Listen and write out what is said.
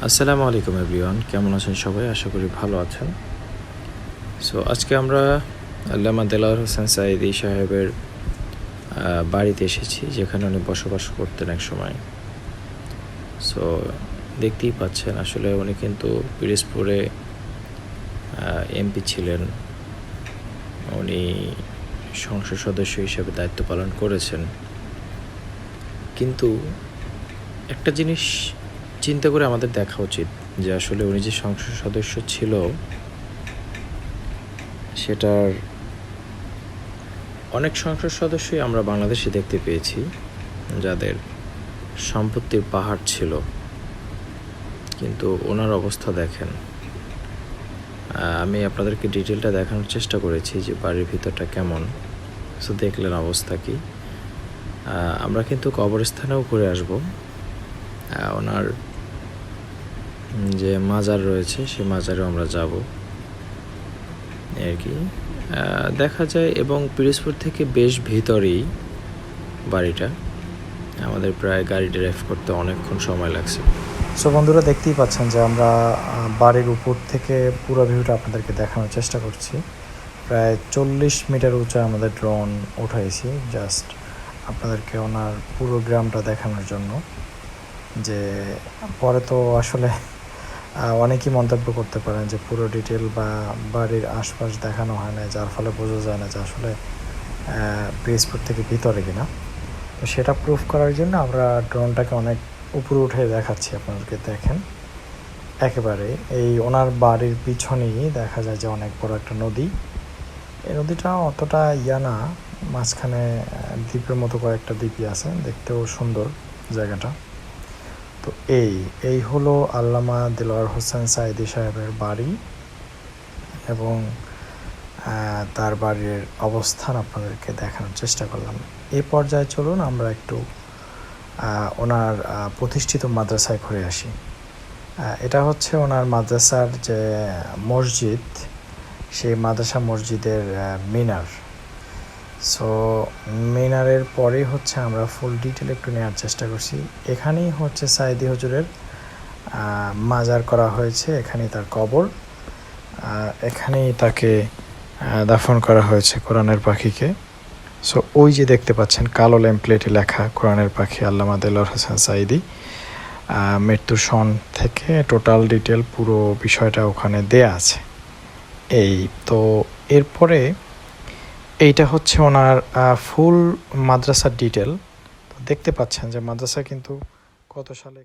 আসসালামু আলাইকুম এভরিওয়ান, কেমন আছেন সবাই? আশা করি ভালো আছেন। সো আজকে আমরা আল্লামা দেলোয়ার হোসেন সাঈদী সাহেবের বাড়িতে এসেছি, যেখানে উনি বসবাস করতেন এক সময়। সো দেখতেই পাচ্ছেন, আসলে উনি কিন্তু পিরোজপুরে এমপি ছিলেন। উনি সংসদ সদস্য হিসেবে দায়িত্ব পালন করেছেন। কিন্তু একটা জিনিস চিন্তা করে আমাদের দেখা উচিত যে আসলে উনি যে সংসদ সদস্য ছিল, সেটার অনেক সংসদ সদস্যই আমরা বাংলাদেশে দেখতে পেয়েছি যাদের সম্পত্তির পাহাড় ছিল, কিন্তু ওনার অবস্থা দেখেন। আমি আপনাদেরকে ডিটেলটা দেখানোর চেষ্টা করেছি যে বাড়ির ভিতরটা কেমন। সো দেখলেন অবস্থা কি। আমরা কিন্তু কবরস্থানেও ঘুরে আসব। ওনার যে মাজার রয়েছে সেই মাজারেও আমরা যাব আর কি। দেখা যায়, এবং পিরোজপুর থেকে বেশ ভিতরেই বাড়িটা। আমাদের প্রায় গাড়ি ড্রাইভ করতে অনেকক্ষণ সময় লাগছে। সো বন্ধুরা, দেখতেই পাচ্ছেন যে আমরা বাড়ির উপর থেকে পুরো ভিউটা আপনাদেরকে দেখানোর চেষ্টা করছি। প্রায় 40 মিটার উঁচা আমাদের ড্রোন উঠাইছি, জাস্ট আপনাদেরকে ওনার পুরো গ্রামটা দেখানোর জন্য। যে পরে তো আসলে অনেকেই মন্তব্য করতে পারেন যে পুরো ডিটেল বা বাড়ির আশপাশ দেখানো হয় না, যার ফলে বোঝা যায় না যে আসলে পিরোজপুর থেকে ভিতরে কিনা। তো সেটা প্রুফ করার জন্য আমরা ড্রোনটাকে অনেক উপরে উঠে দেখাচ্ছি আপনাদেরকে। দেখেন, একেবারে এই ওনার বাড়ির পিছনেই দেখা যায় যে অনেক বড় একটা নদী। এই নদীটা অতটা না, মাঝখানে দ্বীপের মতো কয়েকটা দ্বীপই আছে, দেখতেও সুন্দর জায়গাটা। তো এই হলো আল্লামা দেলোয়ার হোসেন সাঈদী সাহেবের বাড়ি, এবং তার বাড়ির অবস্থান আপনাদেরকে দেখানোর চেষ্টা করলাম। এই পর্যায়ে চলুন আমরা একটু ওনার প্রতিষ্ঠিত মাদ্রাসায় ঘুরে আসি। এটা হচ্ছে ওনার মাদ্রাসার যে মসজিদ, সেই মাদ্রাসা মসজিদের মিনার। সো মিনারের পরেই হচ্ছে আমরা ফুল ডিটেল একটু নেওয়ার চেষ্টা করছি। এখানেই হচ্ছে সাঈদী হুজুরের মাজার করা হয়েছে, এখানেই তার কবর, এখানেই তাকে দাফন করা হয়েছে কোরআনের পাখিকে। সো ওই যে দেখতে পাচ্ছেন কালো ল্যাম্পপ্লেটে লেখা কোরআনের পাখি আল্লামা দেলোয়ার হোসেন সাঈদী, মৃত্যুর সন থেকে টোটাল ডিটেল পুরো বিষয়টা ওখানে দেয়া আছে। এই তো এরপরে এইটা হচ্ছে ওনার ফুল মাদ্রাসার ডিটেল। তো দেখতে পাচ্ছেন যে মাদ্রাসা কিন্তু কত সালে